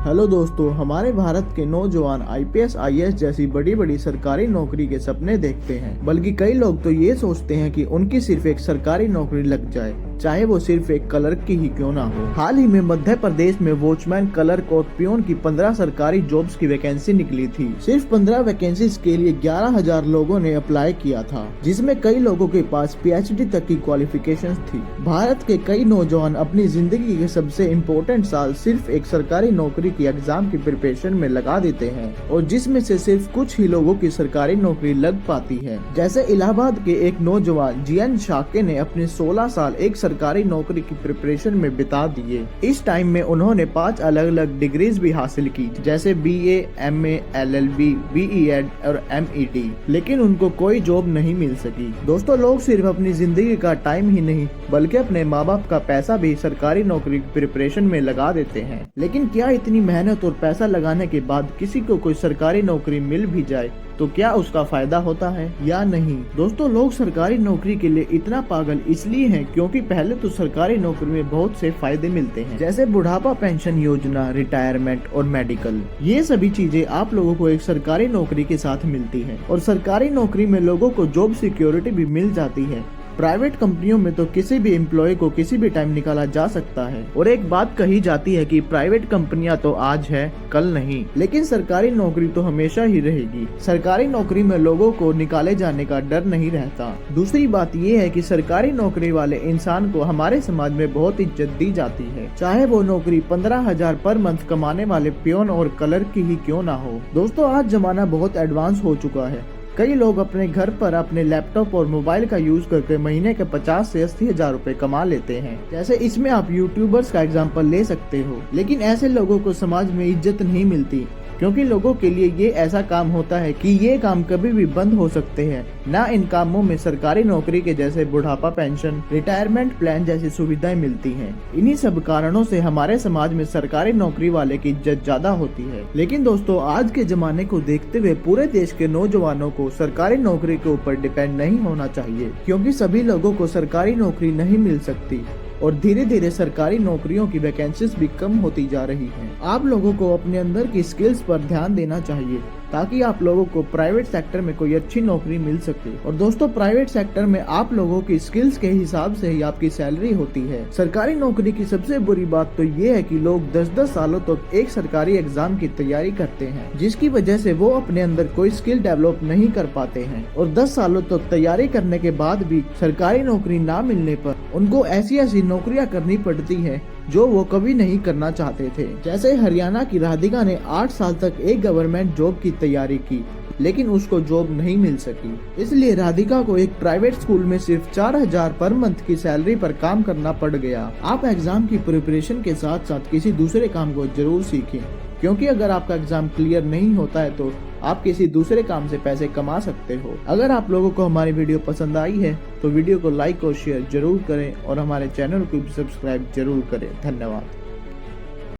Hello दोस्तों, हमारे भारत के नौजवान आईपीएस आईएएस जैसी बड़ी बड़ी सरकारी नौकरी के सपने देखते हैं। बल्कि कई लोग तो ये सोचते हैं कि उनकी सिर्फ एक सरकारी नौकरी लग जाए, चाहे वो सिर्फ एक क्लर्क की ही क्यों ना हो। हाल ही में मध्य प्रदेश में वॉचमैन, क्लर्क और पियोन की 15 सरकारी जॉब्स की वैकेंसी निकली थी। सिर्फ 15 वैकेंसीज के लिए 11,000 लोगों ने अप्लाई किया था, जिसमें कई लोगों के पास पीएचडी तक की क्वालिफिकेशंस थी। भारत के कई नौजवान अपनी जिंदगी के सबसे इम्पोर्टेंट साल सिर्फ एक सरकारी नौकरी की एग्जाम की प्रिपरेशन में लगा देते हैं, और जिसमें से सिर्फ कुछ ही लोगों की सरकारी नौकरी लग पाती है। जैसे इलाहाबाद के एक नौजवान जीएन शाके ने अपने 16 साल एक सरकारी नौकरी की प्रिपरेशन में बिता दिए। इस टाइम में उन्होंने 5 अलग अलग डिग्रीज भी हासिल की, जैसे बीए, एमए, एलएलबी, बीईएड और एमईडी, लेकिन उनको कोई जॉब नहीं मिल सकी। दोस्तों, लोग सिर्फ अपनी जिंदगी का टाइम ही नहीं बल्कि अपने माँ बाप का पैसा भी सरकारी नौकरी की प्रिपरेशन में लगा देते हैं। लेकिन क्या इतनी मेहनत और पैसा लगाने के बाद किसी को कोई सरकारी नौकरी मिल भी जाए तो क्या उसका फायदा होता है या नहीं? दोस्तों, लोग सरकारी नौकरी के लिए इतना पागल इसलिए हैं क्योंकि पहले तो सरकारी नौकरी में बहुत से फायदे मिलते हैं, जैसे बुढ़ापा पेंशन योजना, रिटायरमेंट और मेडिकल। ये सभी चीजें आप लोगों को एक सरकारी नौकरी के साथ मिलती है, और सरकारी नौकरी में लोगों को जॉब सिक्योरिटी भी मिल जाती है। प्राइवेट कंपनियों में तो किसी भी एम्प्लॉय को किसी भी टाइम निकाला जा सकता है, और एक बात कही जाती है कि प्राइवेट कंपनियां तो आज है कल नहीं, लेकिन सरकारी नौकरी तो हमेशा ही रहेगी। सरकारी नौकरी में लोगों को निकाले जाने का डर नहीं रहता। दूसरी बात ये है कि सरकारी नौकरी वाले इंसान को हमारे समाज में बहुत इज्जत दी जाती है, चाहे वो नौकरी 15,000 पर मंथ कमाने वाले पियोन और क्लर्क की ही क्यों ना हो। दोस्तों, आज जमाना बहुत एडवांस हो चुका है। कई लोग अपने घर पर अपने लैपटॉप और मोबाइल का यूज करके महीने के 50 से 80 हजार रूपए कमा लेते हैं। जैसे इसमें आप यूट्यूबर्स का एग्जांपल ले सकते हो, लेकिन ऐसे लोगों को समाज में इज्जत नहीं मिलती, क्योंकि लोगों के लिए ये ऐसा काम होता है कि ये काम कभी भी बंद हो सकते हैं। ना इन कामों में सरकारी नौकरी के जैसे बुढ़ापा पेंशन, रिटायरमेंट प्लान जैसी सुविधाएं मिलती हैं। इन्हीं सब कारणों से हमारे समाज में सरकारी नौकरी वाले की इज्जत ज्यादा होती है। लेकिन दोस्तों, आज के जमाने को देखते हुए पूरे देश के नौजवानों को सरकारी नौकरी के ऊपर डिपेंड नहीं होना चाहिए, क्योंकि सभी लोगों को सरकारी नौकरी नहीं मिल सकती, और धीरे धीरे सरकारी नौकरियों की वैकेंसीज भी कम होती जा रही हैं। आप लोगों को अपने अंदर की स्किल्स पर ध्यान देना चाहिए, ताकि आप लोगों को प्राइवेट सेक्टर में कोई अच्छी नौकरी मिल सके। और दोस्तों, प्राइवेट सेक्टर में आप लोगों की स्किल्स के हिसाब से ही आपकी सैलरी होती है। सरकारी नौकरी की सबसे बुरी बात तो ये है कि लोग 10-10 सालों तक एक सरकारी एग्जाम की तैयारी करते हैं, जिसकी वजह से वो अपने अंदर कोई स्किल डेवलप नहीं कर पाते हैं, और 10 सालों तक तैयारी करने के बाद भी सरकारी नौकरी ना मिलने पर उनको ऐसी ऐसी नौकरियां करनी पड़ती है जो वो कभी नहीं करना चाहते थे। जैसे हरियाणा की राधिका ने 8 साल तक एक गवर्नमेंट जॉब की तैयारी की, लेकिन उसको जॉब नहीं मिल सकी। इसलिए राधिका को एक प्राइवेट स्कूल में सिर्फ 4,000 पर मंथ की सैलरी पर काम करना पड़ गया। आप एग्जाम की प्रिपरेशन के साथ साथ किसी दूसरे काम को जरूर सीखें, क्योंकि अगर आपका एग्जाम क्लियर नहीं होता है तो आप किसी दूसरे काम से पैसे कमा सकते हो। अगर आप लोगों को हमारी वीडियो पसंद आई है तो वीडियो को लाइक और शेयर जरूर करें, और हमारे चैनल को भी सब्सक्राइब जरूर करें। धन्यवाद।